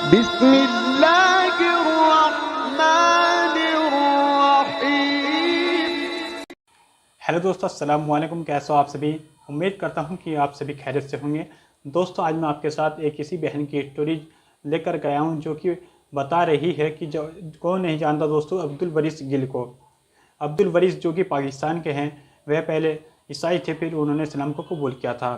بسم اللہ الرحمن الرحیم۔ ہیلو دوستو، السلام علیکم، کیسے ہو آپ سبھی؟ امید کرتا ہوں کہ آپ سبھی خیریت سے ہوں گے۔ دوستو، آج میں آپ کے ساتھ ایک ایسی بہن کی اسٹوری لے کر گیا ہوں جو کہ بتا رہی ہے کہ کون نہیں جانتا دوستو عبدالوریث گل کو۔ عبدالوریث جو کہ پاکستان کے ہیں، وہ پہلے عیسائی تھے، پھر انہوں نے اسلام کو قبول کیا تھا۔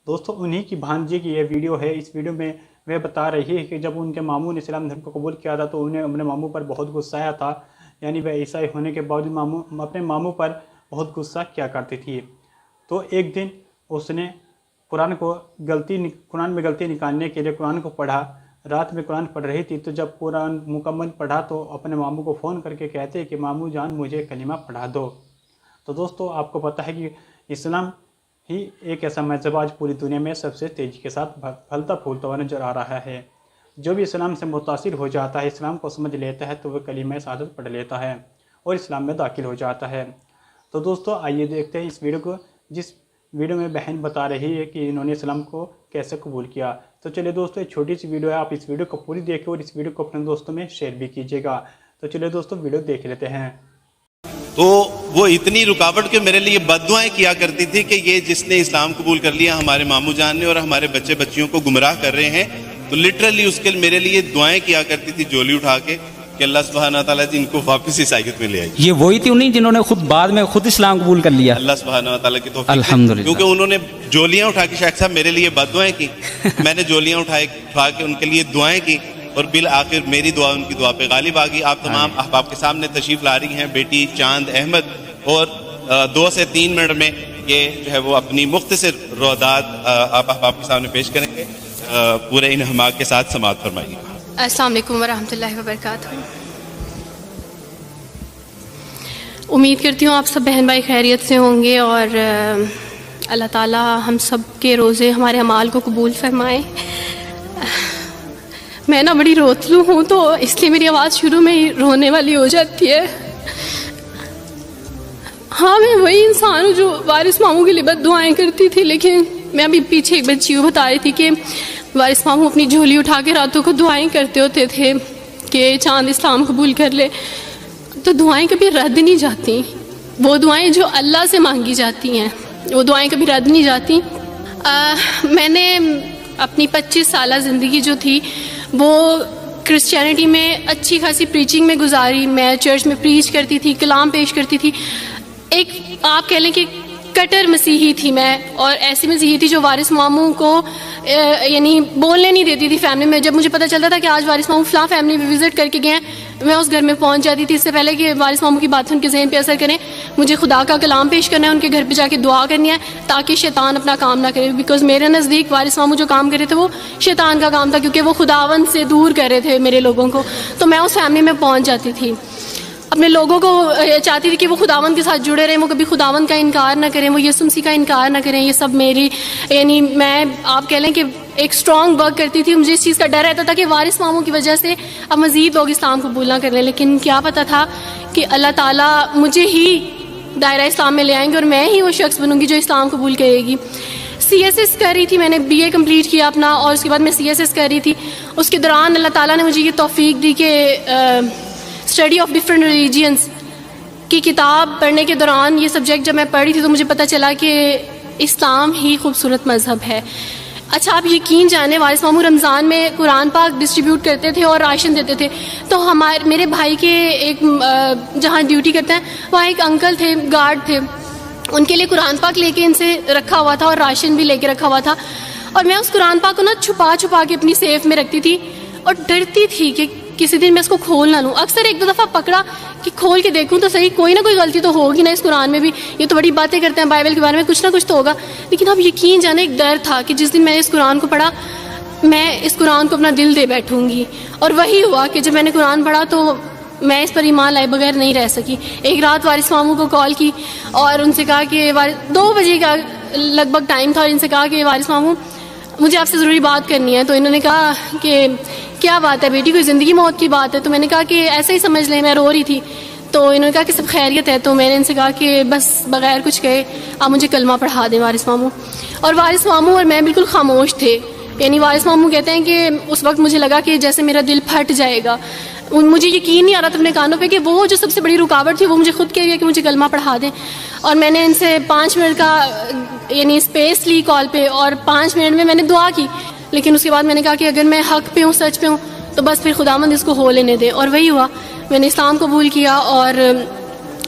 دوستو، انہی کی بھانجی کی یہ ویڈیو ہے۔ اس ویڈیو میں وہ بتا رہی ہے کہ جب ان کے ماموں نے اسلام دھرم کو قبول کیا تھا تو انہیں اپنے ماموں پر بہت غصہ آیا تھا، یعنی وہ عیسائی ہونے کے باوجود اپنے ماموں پر بہت غصہ کیا کرتی تھی۔ تو ایک دن اس نے قرآن میں غلطی نکالنے کے لیے قرآن کو پڑھا۔ رات میں قرآن پڑھ رہی تھی، تو جب قرآن مکمل پڑھا تو اپنے ماموں کو فون کر کے کہتے کہ ماموں جان مجھے کلمہ پڑھا دو۔ تو دوستو، آپ کو پتہ ہے کہ اسلام ہی ایک ایسا مذہب آج پوری دنیا میں سب سے تیزی کے ساتھ پھلتا پھولتا ہوا نظر آ رہا ہے۔ جو بھی اسلام سے متاثر ہو جاتا ہے، اسلام کو سمجھ لیتا ہے، تو وہ کلمہ شہادت پڑھ لیتا ہے اور اسلام میں داخل ہو جاتا ہے۔ تو دوستو، آئیے دیکھتے ہیں اس ویڈیو کو، جس ویڈیو میں بہن بتا رہی ہے کہ انہوں نے اسلام کو کیسے قبول کیا۔ تو چلے دوستو، ایک چھوٹی سی ویڈیو ہے، آپ اس ویڈیو کو پوری دیکھیں اور اس ویڈیو کو اپنے دوستوں میں شیئر بھی کیجیے گا۔ تو چلے دوستو، ویڈیو دیکھ لیتے ہیں۔ تو وہ اتنی رکاوٹ کے میرے لیے بد دعائیں کیا کرتی تھی کہ یہ جس نے اسلام قبول کر لیا ہمارے ماموں جان نے اور ہمارے بچے بچیوں کو گمراہ کر رہے ہیں، تو لٹرلی اس کے میرے لیے دعائیں کیا کرتی تھی جولی اٹھا کے کہ اللہ سبحانہ تعالیٰ ان کو واپس عیسائیت میں لے آئیے۔ یہ وہی تھی انہیں جنہوں نے بعد میں خود اسلام قبول کر لیا؟ اللہ سبحانہ تعالیٰ کی توفیق، الحمدللہ، کیونکہ انہوں نے جولیاں اٹھا کے شیخ صاحب میرے لیے بد دعائیں کی، میں نے جولیاں اٹھا کے ان کے لیے دعائیں کی، اور بالآخر میری دعا ان کی دعا پہ غالب آ گئی۔ آپ تمام احباب کے سامنے تشریف لا رہی ہیں بیٹی چاند احمد، اور 2 سے 3 منٹ میں یہ جو ہے وہ اپنی مختصر روادات آپ احباب کے سامنے پیش کریں گے۔ پورے انہماک کے ساتھ سماعت فرمائیے۔ السلام علیکم ورحمۃ اللہ وبرکاتہ۔ امید کرتی ہوں آپ سب بہن بھائی خیریت سے ہوں گے، اور اللہ تعالیٰ ہم سب کے روزے ہمارے اعمال کو قبول فرمائے۔ میں نا بڑی روتلو ہوں، تو اس لیے میری آواز شروع میں ہی رونے والی ہو جاتی ہے۔ ہاں، میں وہی انسان ہوں جو وارث ماموں کے لیے بد دعائیں کرتی تھی، لیکن میں ابھی پیچھے ایک بچی کو بتا رہی تھی کہ وارث ماموں اپنی جھولی اٹھا کے راتوں کو دعائیں کرتے ہوتے تھے کہ چاند اسلام قبول کر لے۔ تو دعائیں کبھی رد نہیں جاتی، وہ دعائیں جو اللہ سے مانگی جاتی ہیں وہ دعائیں کبھی رد نہیں جاتی۔ میں نے اپنی 25 سالہ زندگی جو تھی وہ کرسچینٹی میں اچھی خاصی پریچنگ میں گزاری۔ میں چرچ میں پریچ کرتی تھی، کلام پیش کرتی تھی۔ ایک آپ کہہ لیں کہ کٹر مسیحی تھی میں، اور ایسی مسیحی تھی جو وارث ماموں کو یعنی بولنے نہیں دیتی تھی فیملی میں۔ جب مجھے پتہ چلتا تھا کہ آج وارث ماموں فلاں فیملی میں وزٹ کر کے گئے ہیں، میں اس گھر میں پہنچ جاتی تھی۔ اس سے پہلے کہ وارث ماموں کی بات ان کے ذہن پہ اثر کریں، مجھے خدا کا کلام پیش کرنا ہے، ان کے گھر پہ جا کے دعا کرنی ہے تاکہ شیطان اپنا کام نہ کرے، بیکاز میرے نزدیک وارث ماموں جو کام کر رہے تھے وہ شیطان کا کام تھا، کیونکہ وہ خداوند سے دور کر رہے تھے میرے لوگوں کو۔ تو میں اس فیملی میں پہنچ جاتی تھی، اپنے لوگوں کو چاہتی تھی کہ وہ خداوند کے ساتھ جڑے رہیں، وہ کبھی خداوند کا انکار نہ کریں، وہ یسوع مسیح کا انکار نہ کریں۔ یہ سب میری یعنی میں آپ کہہ لیں کہ ایک اسٹرانگ ورک کرتی تھی۔ مجھے اس چیز کا ڈر رہتا تھا کہ وارث ماموں کی وجہ سے اب مزید لوگ اسلام قبول نہ کر لیں، لیکن کیا پتہ تھا کہ اللہ تعالیٰ مجھے ہی دائرہ اسلام میں لے آئیں گے اور میں ہی وہ شخص بنوں گی جو اسلام قبول کرے گی۔ CSS کر رہی تھی، میں نے BA کمپلیٹ کیا اپنا، اور اس کے بعد میں CSS کر رہی تھی۔ اس کے دوران اللہ تعالیٰ نے مجھے یہ توفیق دی کہ اسٹڈی آف ڈفرینٹ ریلیجینس کی کتاب پڑھنے کے دوران یہ سبجیکٹ جب میں پڑھ رہی تھی تو مجھے پتہ چلا کہ اسلام ہی خوبصورت مذہب ہے۔ اچھا، آپ یقین جانیں، وارث ماموں رمضان میں قرآن پاک ڈسٹریبیوٹ کرتے تھے اور راشن دیتے تھے۔ تو میرے بھائی کے ایک جہاں ڈیوٹی کرتے ہیں وہاں ایک انکل تھے، گارڈ تھے، ان کے لیے قرآن پاک لے کے ان سے رکھا ہوا تھا اور راشن بھی لے کے رکھا ہوا تھا، اور میں اس قرآن پاک کو نا چھپا کے اپنی سیف میں رکھتی تھی اور ڈرتی تھی کہ کسی دن میں اس کو کھول نہ لوں۔ اکثر 1-2 دفعہ پکڑا کہ کھول کے دیکھوں تو صحیح، کوئی نہ کوئی غلطی تو ہوگی نا اس قرآن میں بھی، یہ تو بڑی باتیں کرتے ہیں بائبل کے بارے میں، کچھ نہ کچھ تو ہوگا۔ لیکن اب یقین جانے ایک ڈر تھا کہ جس دن میں نے اس قرآن کو پڑھا میں اس قرآن کو اپنا دل دے بیٹھوں گی، اور وہی ہوا کہ جب میں نے قرآن پڑھا تو میں اس پر ایمان لائے بغیر نہیں رہ سکی۔ ایک رات وارث ماموں کو کال کی اور ان سے کہا کہ 2 بجے کا لگ بھگ ٹائم تھا، اور ان سے کہا کہ وارث ماموں مجھے آپ سے ضروری بات کرنی ہے۔ تو انہوں نے کہا کہ کیا بات ہے بیٹی، کوئی زندگی موت کی بات ہے؟ تو میں نے کہا کہ ایسے ہی سمجھ لیں، میں رو رہی تھی۔ تو انہوں نے کہا کہ سب خیریت ہے۔ تو میں نے ان سے کہا کہ بس بغیر کچھ کہے آپ مجھے کلمہ پڑھا دیں وارث ماموں۔ اور وارث ماموں اور میں بالکل خاموش تھے، یعنی وارث ماموں کہتے ہیں کہ اس وقت مجھے لگا کہ جیسے میرا دل پھٹ جائے گا. مجھے یقین نہیں آ رہا تھا اپنے کانوں پہ کہ وہ جو سب سے بڑی رکاوٹ تھی وہ مجھے خود کہہ گیا کہ مجھے کلمہ پڑھا دیں. اور میں نے ان سے 5 منٹ کا یعنی اسپیس لی کال پہ, اور 5 منٹ میں نے دعا کی. لیکن اس کے بعد میں نے کہا کہ اگر میں حق پہ ہوں, سچ پہ ہوں, تو بس پھر خداوند اس کو ہو لینے دے. اور وہی ہوا, میں نے اسلام قبول کیا اور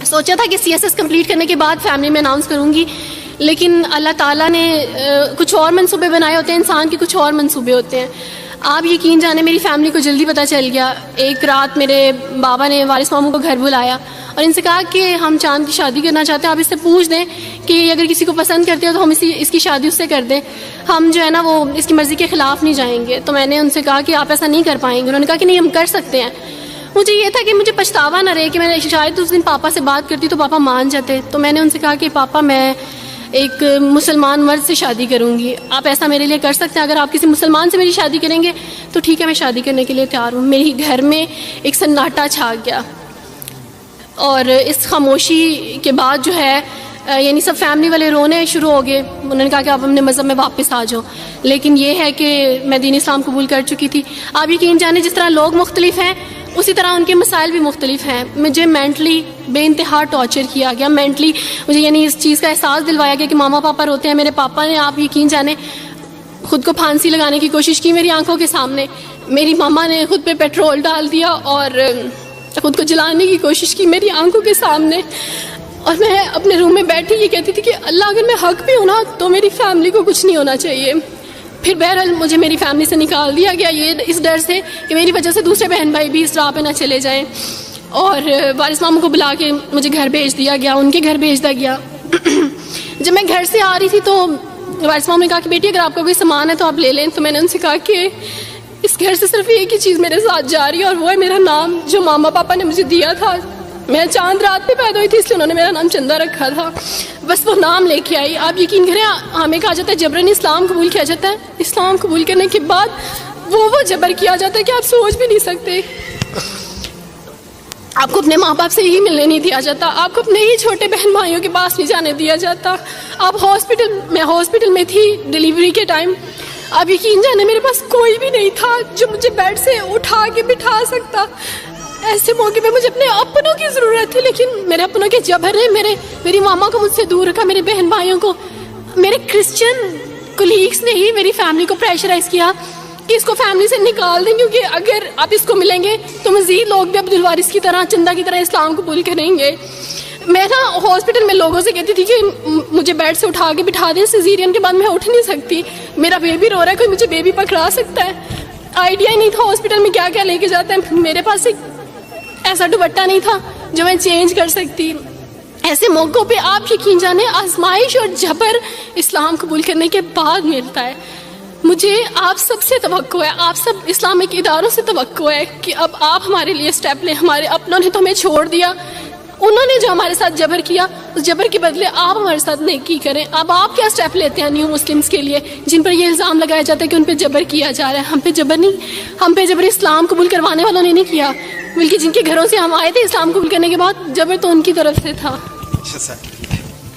سوچا تھا کہ CSS کمپلیٹ کرنے کے بعد فیملی میں اناؤنس کروں گی, لیکن اللہ تعالیٰ نے کچھ اور منصوبے بنائے ہوتے ہیں, انسان کے کچھ اور منصوبے ہوتے ہیں. آپ یقین جانے میری فیملی کو جلدی پتہ چل گیا. ایک رات میرے بابا نے وارث ماموں کو گھر بلایا اور ان سے کہا کہ ہم چاند کی شادی کرنا چاہتے ہیں, آپ اس سے پوچھ دیں کہ اگر کسی کو پسند کرتے ہو تو ہم اس کی شادی اس سے کر دیں, ہم جو ہے نا وہ اس کی مرضی کے خلاف نہیں جائیں گے. تو میں نے ان سے کہا کہ آپ ایسا نہیں کر پائیں گے. انہوں نے کہا کہ نہیں, ہم کر سکتے ہیں. مجھے یہ تھا کہ مجھے پچھتاوا نہ رہے کہ میں نے شاید اس دن پاپا سے بات کرتی تو پاپا مان جاتے. تو میں نے ان سے کہا کہ پاپا میں ایک مسلمان مرد سے شادی کروں گی, آپ ایسا میرے لیے کر سکتے ہیں؟ اگر آپ کسی مسلمان سے میری شادی کریں گے تو ٹھیک ہے, میں شادی کرنے کے لیے تیار ہوں. میری گھر میں ایک سناٹا چھا گیا, اور اس خاموشی کے بعد جو ہے یعنی سب فیملی والے رونے شروع ہو گئے. انہوں نے کہا کہ آپ اپنے مذہب میں واپس آ جاؤ. لیکن یہ ہے کہ میں دین اسلام قبول کر چکی تھی. آپ یقین جانے جس طرح لوگ مختلف ہیں اسی طرح ان کے مسائل بھی مختلف ہیں. مجھے مینٹلی بے انتہا ٹارچر کیا گیا. مینٹلی مجھے یعنی اس چیز کا احساس دلوایا گیا کہ ماما پاپا روتے ہیں. میرے پاپا نے آپ یقین جانے خود کو پھانسی لگانے کی کوشش کی میری آنکھوں کے سامنے. میری ماما نے خود پہ پیٹرول ڈال دیا اور خود کو جلانے کی کوشش کی میری آنکھوں کے سامنے. اور میں اپنے روم میں بیٹھی یہ کہتی تھی کہ اللہ اگر میں حق پہ ہوں نا تو میری فیملی کو کچھ نہیں ہونا چاہیے. پھر بہرحال مجھے میری فیملی سے نکال دیا گیا, یہ اس ڈر سے کہ میری وجہ سے دوسرے بہن بھائی بھی اس راہ پہ نہ چلے جائیں. اور وارث ماموں کو بلا کے مجھے گھر بھیج دیا گیا, ان کے گھر بھیج دیا گیا. جب میں گھر سے آ رہی تھی تو وارث ماموں نے کہا کہ بیٹی اگر آپ کا کوئی سامان ہے تو آپ لے لیں. تو میں نے ان سے کہا کہ اس گھر سے صرف ایک ہی چیز میرے ساتھ جا رہی ہے اور وہ ہے میرا نام جو ماما پاپا نے مجھے دیا تھا. میں چاند رات پہ پیدا ہوئی تھی اس لیے انہوں نے میرا نام چندہ رکھا تھا, بس وہ نام لے کے آئی. آپ یقین کریں ہمیں کہا جاتا ہے جبرن اسلام قبول کیا جاتا ہے. اسلام قبول کرنے کے بعد وہ جبر کیا جاتا ہے کہ آپ سوچ بھی نہیں سکتے. آپ کو اپنے ماں باپ سے ہی ملنے نہیں دیا جاتا, آپ کو اپنے ہی چھوٹے بہن بھائیوں کے پاس نہیں جانے دیا جاتا. آپ ہاسپٹل میں تھی ڈیلیوری کے ٹائم. آپ یقین جانے میرے پاس کوئی بھی نہیں تھا جو مجھے بیڈ سے اٹھا کے بٹھا سکتا. ایسے موقع پہ مجھے اپنے اپنوں کی ضرورت تھی, لیکن میرے اپنوں کے جبر نے میری ماما کو مجھ سے دور رکھا, میرے بہن بھائیوں کو. میرے کرسچن کولیگس نے ہی میری فیملی کو پریشرائز کیا کہ اس کو فیملی سے نکال دیں, کیونکہ اگر آپ اس کو ملیں گے تو مزید لوگ بھی عبدالوارث کی طرح چندہ کی طرح اسلام قبول کریں گے. میں نا ہاسپٹل میں لوگوں سے کہتی تھی کہ مجھے بیڈ سے اٹھا کے بٹھا دیں, سیزیرین کے بعد میں اٹھ نہیں سکتی, میرا بیبی رو رہا ہے, کوئی مجھے بیبی پکڑا سکتا ہے. آئیڈیا ہی نہیں تھا ہاسپٹل میں کیا کیا لے کے جاتے ہیں. میرے پاس ایک ایسا دوپٹہ نہیں تھا جو میں چینج کر سکتی. ایسے موقعوں پہ آپ یقین جانے آزمائش اور جبر اسلام قبول کرنے کے بعد ملتا ہے. مجھے آپ سب سے توقع ہے, آپ سب اسلامک اداروں سے توقع ہے کہ اب آپ ہمارے لیے سٹیپ لیں. ہمارے اپنوں نے تو ہمیں چھوڑ دیا, انہوں نے جو ہمارے ساتھ جبر کیا اس جبر کے بدلے آپ ہمارے ساتھ نیکی کریں. اب آپ کیا سٹیپ لیتے ہیں نیو مسلمز کے لیے جن پر یہ الزام لگایا جاتا ہے کہ ان پہ جبر کیا جا رہا ہے؟ ہم پہ جبر نہیں, ہم پہ جبر اسلام قبول کروانے والوں نے نہیں کیا, بلکہ جن کے گھروں سے ہم آئے تھے اسلام قبول کرنے کے بعد جبر تو ان کی طرف سے تھا.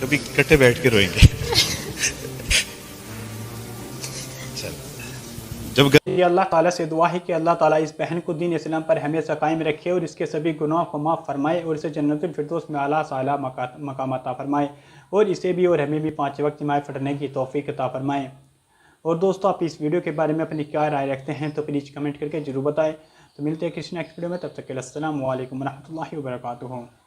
کبھی کٹے بیٹھ کے روئیں گے یہ اللہ تعالیٰ سے دعا ہے کہ اللہ تعالیٰ اس بہن کو دین اسلام پر ہمیشہ قائم رکھے اور اس کے سبھی گناہوں کو معاف فرمائے اور اسے جنت الفردوس میں اعلیٰ سے اعلیٰ مقام عطا فرمائے اور اسے بھی اور ہمیں بھی 5 وقت نماز پڑھنے کی توفیق عطا فرمائے. اور دوستو آپ اس ویڈیو کے بارے میں اپنی کیا رائے رکھتے ہیں تو پلیز کمنٹ کر کے ضرور بتائیں. تو ملتے ہیں کسی نیکسٹ ویڈیو میں, تب تک کے لیے السلام علیکم ورحمۃ اللہ وبرکاتہ.